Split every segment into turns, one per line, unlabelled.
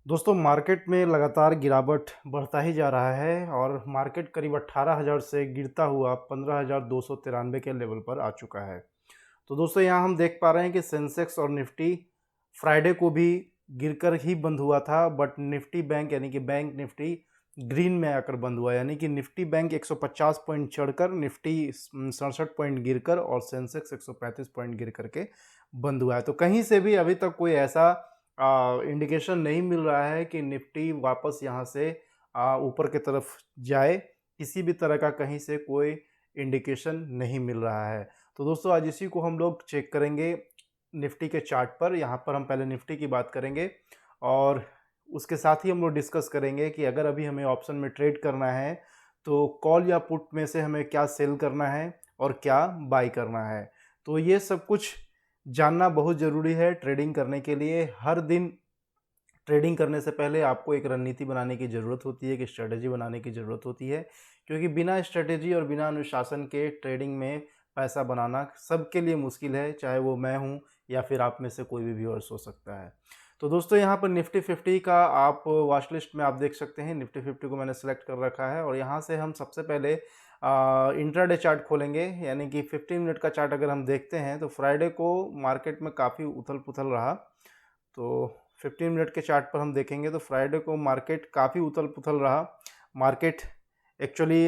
दोस्तों मार्केट में लगातार गिरावट बढ़ता ही जा रहा है और मार्केट करीब 18,000 से गिरता हुआ 15,293 के लेवल पर आ चुका है। तो दोस्तों यहाँ हम देख पा रहे हैं कि सेंसेक्स और निफ्टी फ्राइडे को भी गिरकर ही बंद हुआ था, बट निफ्टी बैंक यानी कि बैंक निफ्टी ग्रीन में आकर बंद हुआ, यानी कि निफ्टी बैंक 150 पॉइंट चढ़कर, निफ्टी 67 पॉइंट गिरकर और सेंसेक्स 135 पॉइंट गिर करके बंद हुआ है। तो कहीं से भी अभी तक कोई ऐसा इंडिकेशन नहीं मिल रहा है कि निफ्टी वापस यहाँ से ऊपर की तरफ जाए। किसी भी तरह का कहीं से कोई इंडिकेशन नहीं मिल रहा है। तो दोस्तों आज इसी को हम लोग चेक करेंगे निफ्टी के चार्ट पर। यहाँ पर हम पहले निफ्टी की बात करेंगे और उसके साथ ही हम लोग डिस्कस करेंगे कि अगर अभी हमें ऑप्शन में ट्रेड करना है तो कॉल या पुट में से हमें क्या सेल करना है और क्या बाई करना है। तो ये सब कुछ जानना बहुत ज़रूरी है ट्रेडिंग करने के लिए। हर दिन ट्रेडिंग करने से पहले आपको एक रणनीति बनाने की ज़रूरत होती है, एक स्ट्रेटजी बनाने की ज़रूरत होती है, क्योंकि बिना स्ट्रेटजी और बिना अनुशासन के ट्रेडिंग में पैसा बनाना सबके लिए मुश्किल है, चाहे वो मैं हूँ या फिर आप में से कोई भी व्यूअर्स हो सकता है। तो दोस्तों यहाँ पर निफ्टी 50 का आप वॉच लिस्ट में आप देख सकते हैं। निफ्टी 50 को मैंने सेलेक्ट कर रखा है और यहाँ से हम सबसे पहले इंट्राडे चार्ट खोलेंगे, यानी कि 15 मिनट का चार्ट अगर हम देखते हैं तो फ्राइडे को मार्केट में काफ़ी उथल पुथल रहा। तो 15 मिनट के चार्ट पर हम देखेंगे तो फ्राइडे को मार्केट काफ़ी उथल पुथल रहा। मार्केट एक्चुअली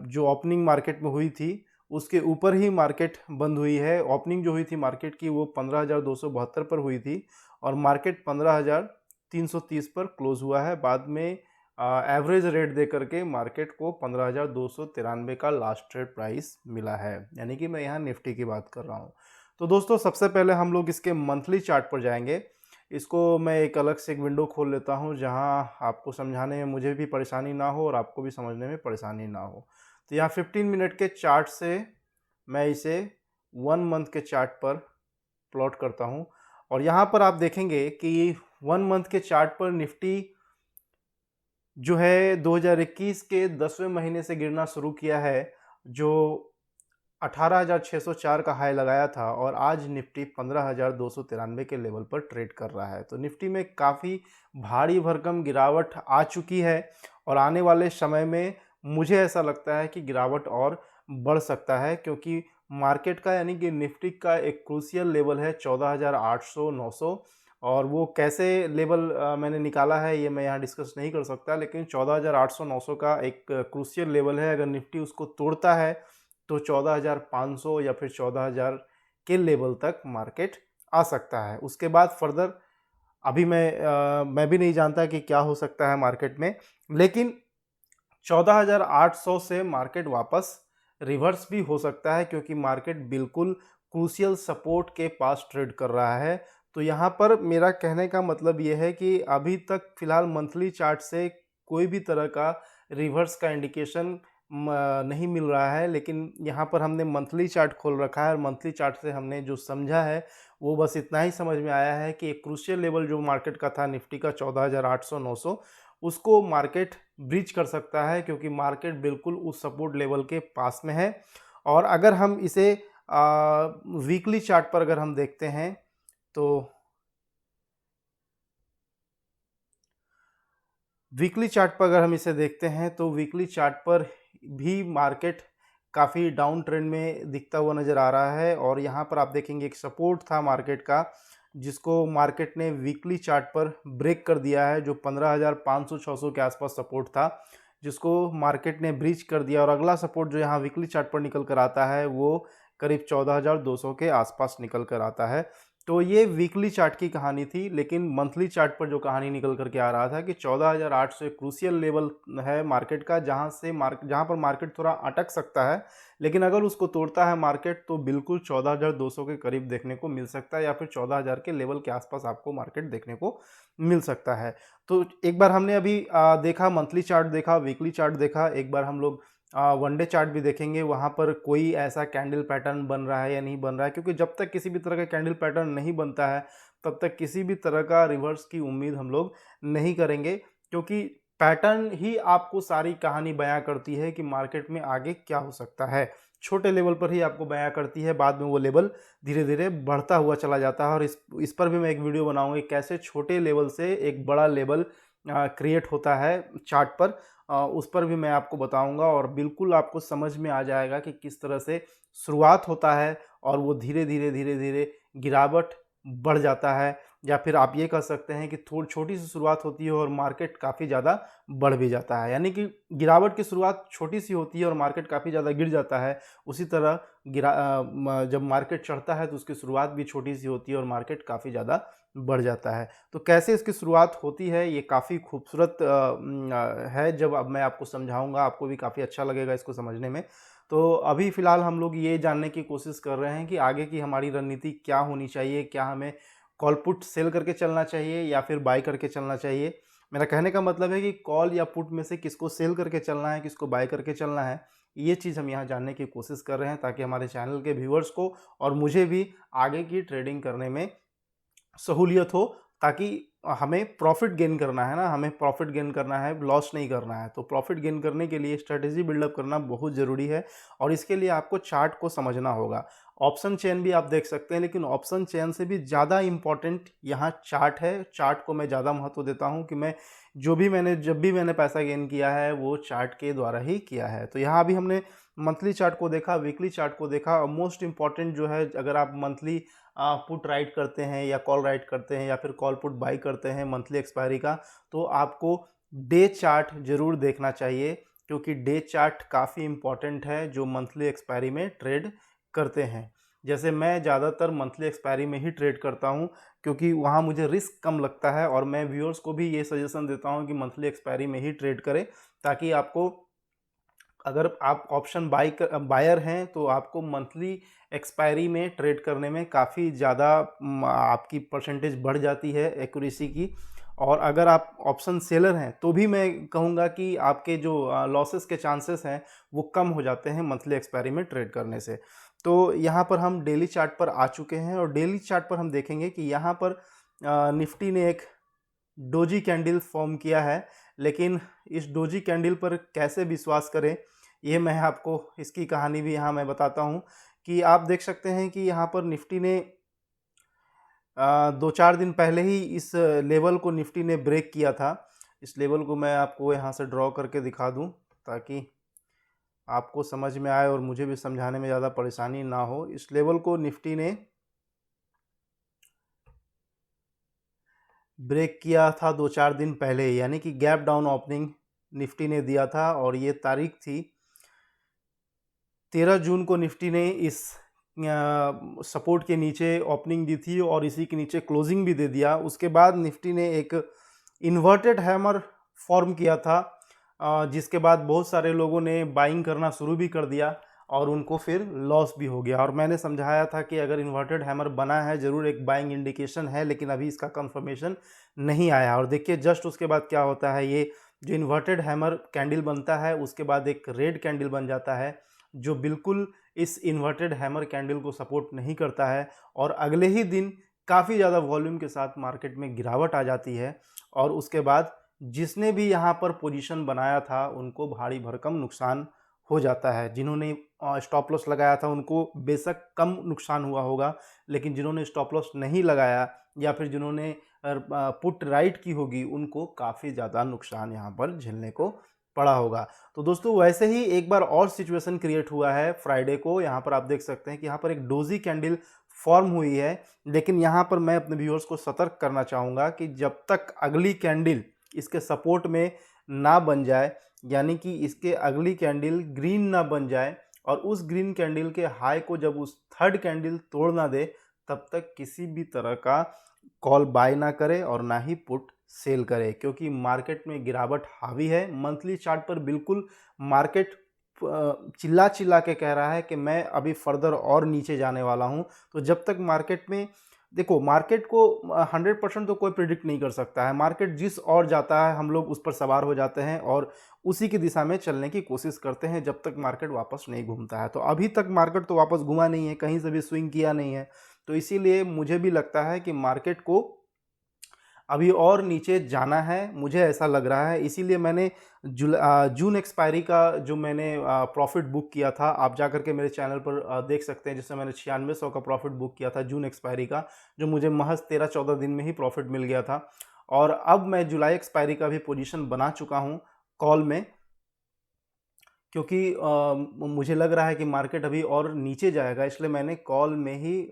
जो ओपनिंग मार्केट में हुई थी उसके ऊपर ही मार्केट बंद हुई है। ओपनिंग जो हुई थी मार्केट की वो 15,272 पर हुई थी और मार्केट 15,330 पर क्लोज हुआ है। बाद में एवरेज रेट दे करके मार्केट को 15,293 का लास्ट ट्रेड प्राइस मिला है, यानी कि मैं यहाँ निफ्टी की बात कर रहा हूँ। तो दोस्तों सबसे पहले हम लोग इसके मंथली चार्ट पर जाएंगे। इसको मैं एक अलग से एक विंडो खोल लेता हूँ जहाँ आपको समझाने में मुझे भी परेशानी ना हो और आपको भी समझने में परेशानी ना हो। तो यहाँ 15 मिनट के चार्ट से मैं इसे 1 मंथ के चार्ट पर प्लॉट करता हूँ और यहाँ पर आप देखेंगे कि 1 मंथ के चार्ट पर निफ्टी जो है 2021 के 10वें महीने से गिरना शुरू किया है, जो 18,604 का हाई लगाया था और आज निफ्टी 15,293 के लेवल पर ट्रेड कर रहा है। तो निफ्टी में काफ़ी भारी भरकम गिरावट आ चुकी है और आने वाले समय में मुझे ऐसा लगता है कि गिरावट और बढ़ सकता है, क्योंकि मार्केट का यानी कि निफ्टी का एक क्रूशियल लेवल है 14,800 900, और वो कैसे लेवल मैंने निकाला है ये मैं यहाँ डिस्कस नहीं कर सकता, लेकिन 14,800 900 का एक क्रूशियल लेवल है। अगर निफ्टी उसको तोड़ता है तो 14,500 या फिर 14,000 के लेवल तक मार्केट आ सकता है। उसके बाद फर्दर अभी मैं भी नहीं जानता कि क्या हो सकता है मार्केट में, लेकिन 14,800 से मार्केट वापस रिवर्स भी हो सकता है, क्योंकि मार्केट बिल्कुल क्रूशियल सपोर्ट के पास ट्रेड कर रहा है। तो यहाँ पर मेरा कहने का मतलब ये है कि अभी तक फ़िलहाल मंथली चार्ट से कोई भी तरह का रिवर्स का इंडिकेशन नहीं मिल रहा है, लेकिन यहाँ पर हमने मंथली चार्ट खोल रखा है और मंथली चार्ट से हमने जो समझा है वो बस इतना ही समझ में आया है कि एक क्रूशियल लेवल जो मार्केट का था निफ्टी का 14,800 900, उसको मार्केट ब्रीच कर सकता है, क्योंकि मार्केट बिल्कुल उस सपोर्ट लेवल के पास में है। और अगर हम इसे वीकली चार्ट पर अगर हम देखते हैं तो वीकली चार्ट पर अगर हम इसे देखते हैं तो वीकली चार्ट पर भी मार्केट काफ़ी डाउन ट्रेंड में दिखता हुआ नज़र आ रहा है। और यहाँ पर आप देखेंगे एक सपोर्ट था मार्केट का, जिसको मार्केट ने वीकली चार्ट पर ब्रेक कर दिया है, जो 15,500-600 के आसपास सपोर्ट था, जिसको मार्केट ने ब्रीच कर दिया। और अगला सपोर्ट जो यहाँ वीकली चार्ट पर निकल कर आता है वो करीब 14,200 के आसपास निकल कर आता है। तो ये वीकली चार्ट की कहानी थी, लेकिन मंथली चार्ट पर जो कहानी निकल करके आ रहा था कि 14,800 एक क्रूशियल लेवल है मार्केट का, जहाँ पर मार्केट थोड़ा अटक सकता है, लेकिन अगर उसको तोड़ता है मार्केट तो बिल्कुल 14,200 के करीब देखने को मिल सकता है, या फिर 14,000 के लेवल के आसपास आपको मार्केट देखने को मिल सकता है। तो एक बार हमने अभी देखा, मंथली चार्ट देखा, वीकली चार्ट देखा, एक बार हम लोग वन डे चार्ट भी देखेंगे। वहाँ पर कोई ऐसा कैंडल पैटर्न बन रहा है या नहीं बन रहा है, क्योंकि जब तक किसी भी तरह का कैंडल पैटर्न नहीं बनता है तब तक किसी भी तरह का रिवर्स की उम्मीद हम लोग नहीं करेंगे, क्योंकि पैटर्न ही आपको सारी कहानी बयां करती है कि मार्केट में आगे क्या हो सकता है। छोटे लेवल पर ही आपको बयां करती है, बाद में वो लेवल धीरे धीरे बढ़ता हुआ चला जाता है। और इस पर भी मैं एक वीडियो बनाऊंगा कैसे छोटे लेवल से एक बड़ा लेवल क्रिएट होता है चार्ट पर। उस पर भी मैं आपको बताऊंगा और बिल्कुल आपको समझ में आ जाएगा कि किस तरह से शुरुआत होता है और वो धीरे धीरे धीरे धीरे गिरावट बढ़ जाता है। या फिर आप ये कह सकते हैं कि थोड़ी छोटी सी शुरुआत होती है और मार्केट काफ़ी ज़्यादा बढ़ भी जाता है। यानी कि गिरावट की शुरुआत छोटी सी होती है और मार्केट काफ़ी ज़्यादा गिर जाता है। उसी तरह जब मार्केट चढ़ता है तो उसकी शुरुआत भी छोटी सी होती है और मार्केट काफ़ी ज़्यादा बढ़ जाता है। तो कैसे इसकी शुरुआत होती है ये काफ़ी खूबसूरत है। जब अब मैं आपको समझाऊंगा आपको भी काफ़ी अच्छा लगेगा इसको समझने में। तो अभी फ़िलहाल हम लोग ये जानने की कोशिश कर रहे हैं कि आगे की हमारी रणनीति क्या होनी चाहिए। क्या हमें कॉल पुट सेल करके चलना चाहिए या फिर बाय करके चलना चाहिए। मेरा कहने का मतलब है कि कॉल या पुट में से किसको सेल करके चलना है, किसको बाय करके चलना है, ये चीज़ हम यहाँ जानने की कोशिश कर रहे हैं ताकि हमारे चैनल के व्यूअर्स को और मुझे भी आगे की ट्रेडिंग करने में सहूलियत हो, ताकि हमें प्रॉफिट गेन करना है ना, हमें प्रॉफिट गेन करना है, लॉस नहीं करना है। तो प्रॉफिट गेन करने के लिए स्ट्रेटेजी बिल्डअप करना बहुत ज़रूरी है और इसके लिए आपको चार्ट को समझना होगा। ऑप्शन चेन भी आप देख सकते हैं, लेकिन ऑप्शन चेन से भी ज़्यादा इम्पॉर्टेंट यहाँ चार्ट है। चार्ट को मैं ज़्यादा महत्व देता हूँ कि मैं जब भी मैंने पैसा गेन किया है वो चार्ट के द्वारा ही किया है। तो यहाँ अभी हमने मंथली चार्ट को देखा, वीकली चार्ट को देखा और मोस्ट इम्पॉर्टेंट जो है, अगर आप मंथली पुट राइट करते हैं या कॉल राइट करते हैं या फिर कॉल पुट बाई करते हैं मंथली एक्सपायरी का, तो आपको डे चार्ट ज़रूर देखना चाहिए, क्योंकि डे चार्ट काफ़ी इम्पॉर्टेंट है जो मंथली एक्सपायरी में ट्रेड करते हैं। जैसे मैं ज़्यादातर मंथली एक्सपायरी में ही ट्रेड करता हूं, क्योंकि वहां मुझे रिस्क कम लगता है और मैं व्यूअर्स को भी ये सजेशन देता हूं कि मंथली एक्सपायरी में ही ट्रेड करें, ताकि आपको, अगर आप ऑप्शन बायर हैं तो आपको मंथली एक्सपायरी में ट्रेड करने में काफ़ी ज़्यादा आपकी परसेंटेज बढ़ जाती है एक्यूरेसी की। और अगर आप ऑप्शन सेलर हैं तो भी मैं कहूँगा कि आपके जो लॉसेस के चांसेस हैं वो कम हो जाते हैं मंथली एक्सपायरी में ट्रेड करने से। तो यहाँ पर हम डेली चार्ट पर आ चुके हैं और डेली चार्ट पर हम देखेंगे कि यहाँ पर निफ्टी ने एक डोजी कैंडल फॉर्म किया है। लेकिन इस डोजी कैंडल पर कैसे विश्वास करें, ये मैं आपको इसकी कहानी भी यहाँ मैं बताता हूँ। कि आप देख सकते हैं कि यहाँ पर निफ्टी ने 2-4 दिन पहले ही इस लेवल को निफ्टी ने ब्रेक किया था। इस लेवल को मैं आपको यहाँ से ड्रॉ करके दिखा दूँ ताकि आपको समझ में आए और मुझे भी समझाने में ज़्यादा परेशानी ना हो। इस लेवल को निफ्टी ने ब्रेक किया था 2-4 दिन पहले, यानी कि गैप डाउन ओपनिंग निफ्टी ने दिया था और ये तारीख थी 13 जून को। निफ्टी ने इस सपोर्ट के नीचे ओपनिंग दी थी और इसी के नीचे क्लोजिंग भी दे दिया। उसके बाद निफ्टी ने एक इन्वर्टेड हैमर फॉर्म किया था, जिसके बाद बहुत सारे लोगों ने बाइंग करना शुरू भी कर दिया और उनको फिर लॉस भी हो गया। और मैंने समझाया था कि अगर इन्वर्टेड हैमर बना है ज़रूर एक बाइंग इंडिकेशन है, लेकिन अभी इसका कंफर्मेशन नहीं आया। और देखिए जस्ट उसके बाद क्या होता है, ये जो इन्वर्टेड हैमर कैंडल बनता है उसके बाद एक रेड कैंडल बन जाता है, जो बिल्कुल इस इन्वर्टेड हैमर कैंडल को सपोर्ट नहीं करता है। और अगले ही दिन काफ़ी ज़्यादा वॉल्यूम के साथ मार्केट में गिरावट आ जाती है और उसके बाद जिसने भी यहाँ पर पोजीशन बनाया था उनको भारी भरकम नुकसान हो जाता है। जिन्होंने स्टॉप लॉस लगाया था उनको बेशक कम नुकसान हुआ होगा, लेकिन जिन्होंने स्टॉप लॉस नहीं लगाया या फिर जिन्होंने पुट राइट की होगी उनको काफ़ी ज़्यादा नुकसान यहाँ पर झेलने को पड़ा होगा। तो दोस्तों वैसे ही एक बार और सिचुएशन क्रिएट हुआ है फ्राइडे को। यहाँ पर आप देख सकते हैं कि यहाँ पर एक डोजी कैंडल फॉर्म हुई है, लेकिन यहाँ पर मैं अपने व्यूअर्स को सतर्क करना चाहूँगा कि जब तक अगली कैंडल इसके सपोर्ट में ना बन जाए, यानी कि इसके अगली कैंडल ग्रीन ना बन जाए और उस ग्रीन कैंडल के हाई को जब उस थर्ड कैंडल तोड़ ना दे, तब तक किसी भी तरह का कॉल बाय ना करे और ना ही पुट सेल करे, क्योंकि मार्केट में गिरावट हावी है। मंथली चार्ट पर बिल्कुल मार्केट चिल्ला चिल्ला के कह रहा है कि मैं अभी फर्दर और नीचे जाने वाला हूं। तो जब तक मार्केट में, देखो मार्केट को 100% तो कोई प्रिडिक्ट नहीं कर सकता है। मार्केट जिस ओर जाता है हम लोग उस पर सवार हो जाते हैं और उसी की दिशा में चलने की कोशिश करते हैं जब तक मार्केट वापस नहीं घूमता है। तो अभी तक मार्केट तो वापस घूमा नहीं है, कहीं से भी स्विंग किया नहीं है। तो इसीलिए मुझे भी लगता है कि मार्केट को अभी और नीचे जाना है, मुझे ऐसा लग रहा है। इसीलिए मैंने जून एक्सपायरी का जो मैंने प्रॉफिट बुक किया था, आप जा करके मेरे चैनल पर देख सकते हैं, जिसमें मैंने 9600 का प्रॉफिट बुक किया था जून एक्सपायरी का, जो मुझे महज 13-14 दिन में ही प्रॉफिट मिल गया था। और अब मैं जुलाई एक्सपायरी का भी पोजीशन बना चुका हूँ कॉल में, क्योंकि मुझे लग रहा है कि मार्केट अभी और नीचे जाएगा, इसलिए मैंने कॉल में ही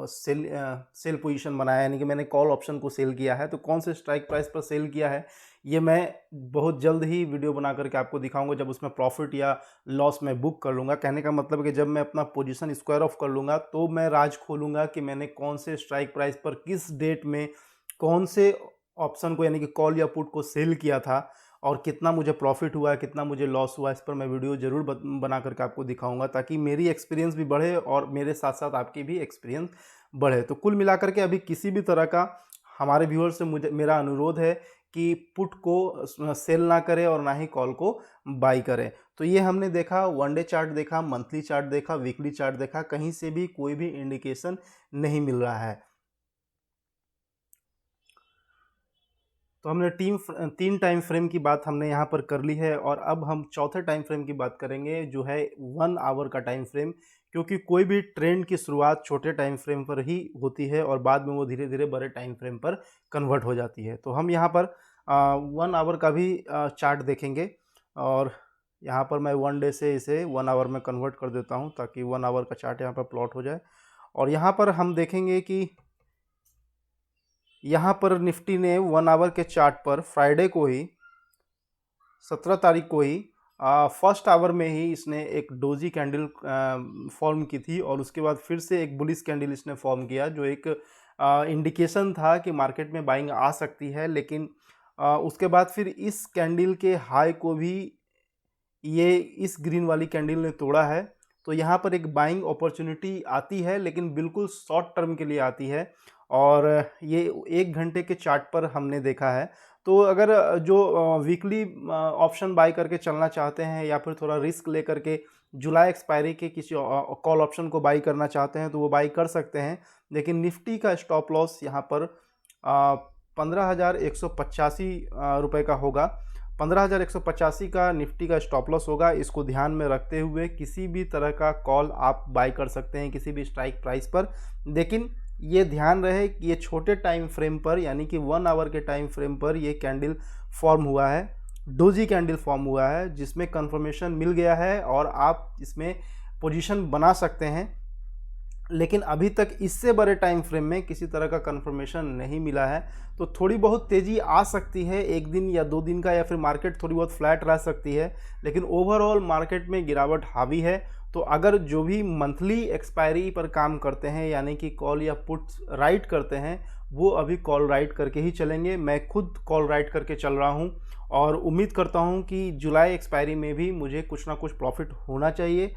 सेल पोजीशन बनाया, यानी कि मैंने कॉल ऑप्शन को सेल किया है। तो कौन से स्ट्राइक प्राइस पर सेल किया है ये मैं बहुत जल्द ही वीडियो बना करके आपको दिखाऊंगा, जब उसमें प्रॉफिट या लॉस मैं बुक कर लूँगा। कहने का मतलब है कि जब मैं अपना पोजीशन स्क्वायर ऑफ कर लूँगा तो मैं राज खोलूँगा कि मैंने कौन से स्ट्राइक प्राइस पर किस डेट में कौन से ऑप्शन को, यानी कि कॉल या पुट को सेल किया था, और कितना मुझे प्रॉफिट हुआ है, कितना मुझे लॉस हुआ है। इस पर मैं वीडियो ज़रूर बना करके आपको दिखाऊंगा, ताकि मेरी एक्सपीरियंस भी बढ़े और मेरे साथ साथ आपकी भी एक्सपीरियंस बढ़े। तो कुल मिलाकर के अभी किसी भी तरह का हमारे व्यूअर्स से मेरा अनुरोध है कि पुट को सेल ना करें और ना ही कॉल को बाई करें। तो ये हमने देखा, वन डे चार्ट देखा, मंथली चार्ट देखा, वीकली चार्ट देखा, कहीं से भी कोई भी इंडिकेशन नहीं मिल रहा है। तो हमने तीन टाइम फ्रेम की बात हमने यहाँ पर कर ली है, और अब हम चौथे टाइम फ्रेम की बात करेंगे, जो है 1 आवर का टाइम फ्रेम। क्योंकि कोई भी ट्रेंड की शुरुआत छोटे टाइम फ्रेम पर ही होती है और बाद में वो धीरे धीरे बड़े टाइम फ्रेम पर कन्वर्ट हो जाती है। तो हम यहाँ पर 1 आवर का भी चार्ट देखेंगे, और यहाँ पर मैं 1 डे से इसे 1 आवर में कन्वर्ट कर देता हूँ, ताकि 1 आवर का चार्ट यहाँ पर प्लॉट हो जाए। और यहाँ पर हम देखेंगे कि यहाँ पर निफ्टी ने 1 आवर के चार्ट पर फ्राइडे को ही 17 तारीख को ही फर्स्ट आवर में ही इसने एक डोजी कैंडल फॉर्म की थी, और उसके बाद फिर से एक बुलिश कैंडल इसने फॉर्म किया, जो एक इंडिकेशन था कि मार्केट में बाइंग आ सकती है। लेकिन उसके बाद फिर इस कैंडल के हाई को भी ये इस ग्रीन वाली कैंडल ने तोड़ा है। तो यहाँ पर एक बाइंग अपॉर्चुनिटी आती है, लेकिन बिल्कुल शॉर्ट टर्म के लिए आती है, और ये 1 घंटे के चार्ट पर हमने देखा है। तो अगर जो वीकली ऑप्शन बाय करके चलना चाहते हैं, या फिर थोड़ा रिस्क ले करके जुलाई एक्सपायरी के किसी कॉल ऑप्शन को बाई करना चाहते हैं, तो वो बाई कर सकते हैं। लेकिन निफ्टी का स्टॉप लॉस यहाँ पर 15,185 रुपये का होगा। 15,185 का निफ्टी का स्टॉप लॉस होगा। इसको ध्यान में रखते हुए किसी भी तरह का कॉल आप बाई कर सकते हैं किसी भी स्ट्राइक प्राइस पर। लेकिन ये ध्यान रहे कि ये छोटे टाइम फ्रेम पर, यानी कि 1 आवर के टाइम फ्रेम पर ये कैंडल फॉर्म हुआ है, डोजी कैंडल फॉर्म हुआ है, जिसमें कंफर्मेशन मिल गया है और आप इसमें पोजीशन बना सकते हैं। लेकिन अभी तक इससे बड़े टाइम फ्रेम में किसी तरह का कंफर्मेशन नहीं मिला है। तो थोड़ी बहुत तेज़ी आ सकती है, 1 दिन या 2 दिन का, या फिर मार्केट थोड़ी बहुत फ्लैट रह सकती है, लेकिन ओवरऑल मार्केट में गिरावट हावी है। तो अगर जो भी मंथली एक्सपायरी पर काम करते हैं, यानी कि कॉल या पुट राइट करते हैं, वो अभी कॉल राइट करके ही चलेंगे। मैं खुद कॉल राइट करके चल रहा हूँ, और उम्मीद करता हूँ कि जुलाई एक्सपायरी में भी मुझे कुछ ना कुछ प्रॉफिट होना चाहिए।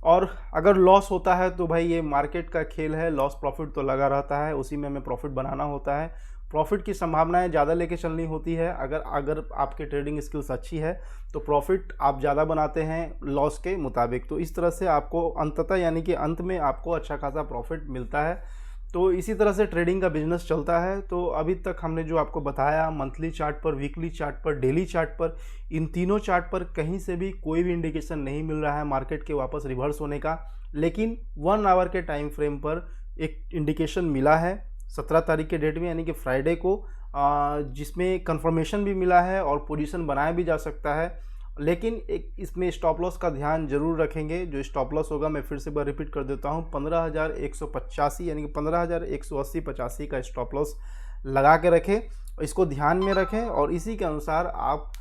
और अगर लॉस होता है तो भाई ये मार्केट का खेल है, लॉस प्रॉफिट तो लगा रहता है, उसी में हमें प्रॉफिट बनाना होता है। प्रॉफिट की संभावनाएं ज़्यादा लेके चलनी होती है। अगर आपकी ट्रेडिंग स्किल्स अच्छी है तो प्रॉफिट आप ज़्यादा बनाते हैं लॉस के मुताबिक। तो इस तरह से आपको अंततः, यानी कि अंत में आपको अच्छा खासा प्रॉफिट मिलता है। तो इसी तरह से ट्रेडिंग का बिजनेस चलता है। तो अभी तक हमने जो आपको बताया, मंथली चार्ट पर, वीकली चार्ट पर, डेली चार्ट पर, इन तीनों चार्ट पर कहीं से भी कोई भी इंडिकेशन नहीं मिल रहा है मार्केट के वापस रिवर्स होने का। लेकिन 1 आवर के टाइम फ्रेम पर एक इंडिकेशन मिला है 17 तारीख के डेट में, यानी कि फ्राइडे को, जिसमें कंफर्मेशन भी मिला है और पोजीशन बनाया भी जा सकता है। लेकिन एक इसमें स्टॉप लॉस का ध्यान जरूर रखेंगे। जो स्टॉप लॉस होगा, मैं फिर से बार रिपीट कर देता हूँ, 15,185 यानी कि 15,180-85 का स्टॉप लॉस लगा के रखें। इसको ध्यान में रखें और इसी के अनुसार आप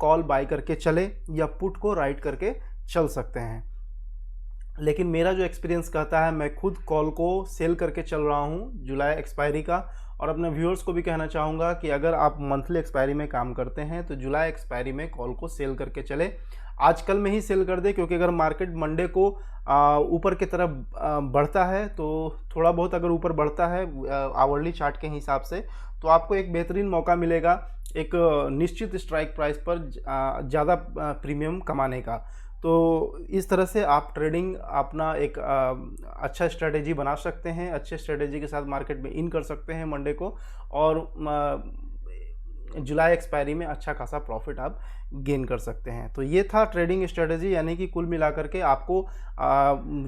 कॉल बाय करके चले या पुट को राइट करके चल सकते हैं। लेकिन मेरा जो एक्सपीरियंस कहता है, मैं खुद कॉल को सेल करके चल रहा हूँ जुलाई एक्सपायरी का। और अपने व्यूअर्स को भी कहना चाहूँगा कि अगर आप मंथली एक्सपायरी में काम करते हैं तो जुलाई एक्सपायरी में कॉल को सेल करके चले। आजकल में ही सेल कर दे, क्योंकि अगर मार्केट मंडे को ऊपर की तरफ बढ़ता है, तो थोड़ा बहुत अगर ऊपर बढ़ता है आवरली चार्ट के हिसाब से, तो आपको एक बेहतरीन मौका मिलेगा एक निश्चित स्ट्राइक प्राइस पर ज़्यादा प्रीमियम कमाने का। तो इस तरह से आप ट्रेडिंग अपना एक अच्छा स्ट्रेटेजी बना सकते हैं, अच्छे स्ट्रेटेजी के साथ मार्केट में इन कर सकते हैं मंडे को, और जुलाई एक्सपायरी में अच्छा खासा प्रॉफिट आप गेन कर सकते हैं। तो ये था ट्रेडिंग स्ट्रेटेजी, यानी कि कुल मिलाकर के आपको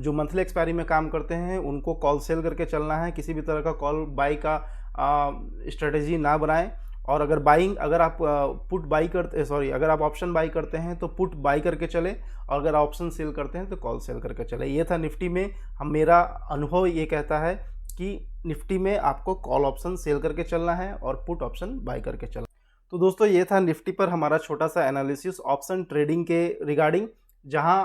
जो मंथली एक्सपायरी में काम करते हैं उनको कॉल सेल करके चलना है, किसी भी तरह का कॉल बाई का स्ट्रेटेजी ना बनाएं। और अगर आप पुट बाई करते अगर आप ऑप्शन बाई करते हैं तो पुट बाई करके चले, और अगर ऑप्शन सेल करते हैं तो कॉल सेल करके चले। ये था निफ्टी में। मेरा अनुभव ये कहता है कि निफ्टी में आपको कॉल ऑप्शन सेल करके चलना है और पुट ऑप्शन बाई करके चलना है। तो दोस्तों ये था निफ्टी पर हमारा छोटा सा एनालिसिस ऑप्शन ट्रेडिंग के रिगार्डिंग, जहां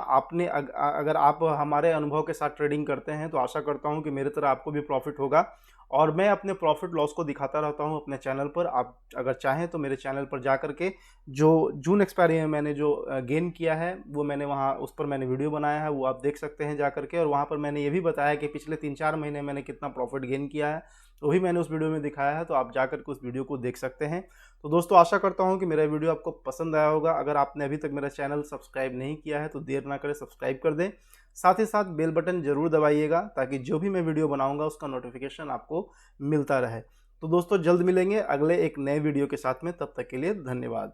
अगर आप हमारे अनुभव के साथ ट्रेडिंग करते हैं तो आशा करता हूं कि मेरे तरह आपको भी प्रॉफिट होगा। और मैं अपने प्रॉफिट लॉस को दिखाता रहता हूं अपने चैनल पर। आप अगर चाहें तो मेरे चैनल पर जा करके जो जून एक्सपायरी में मैंने जो गेन किया है वो मैंने वहां उस पर मैंने वीडियो बनाया है, वो आप देख सकते हैं जा करके। और वहां पर मैंने ये भी बताया कि पिछले 3-4 महीने मैंने कितना प्रॉफिट गेन किया है, तो वही मैंने उस वीडियो में दिखाया है, तो आप जा करके उस वीडियो को देख सकते हैं। तो दोस्तों आशा करता हूं कि मेरा वीडियो आपको पसंद आया होगा। अगर आपने अभी तक मेरा चैनल सब्सक्राइब नहीं किया है तो देर ना करें, सब्सक्राइब कर दें। साथ ही साथ बेल बटन जरूर दबाइएगा ताकि जो भी मैं वीडियो बनाऊंगा उसका नोटिफिकेशन आपको मिलता रहे। तो दोस्तों जल्द मिलेंगे अगले एक नए वीडियो के साथ में, तब तक के लिए धन्यवाद।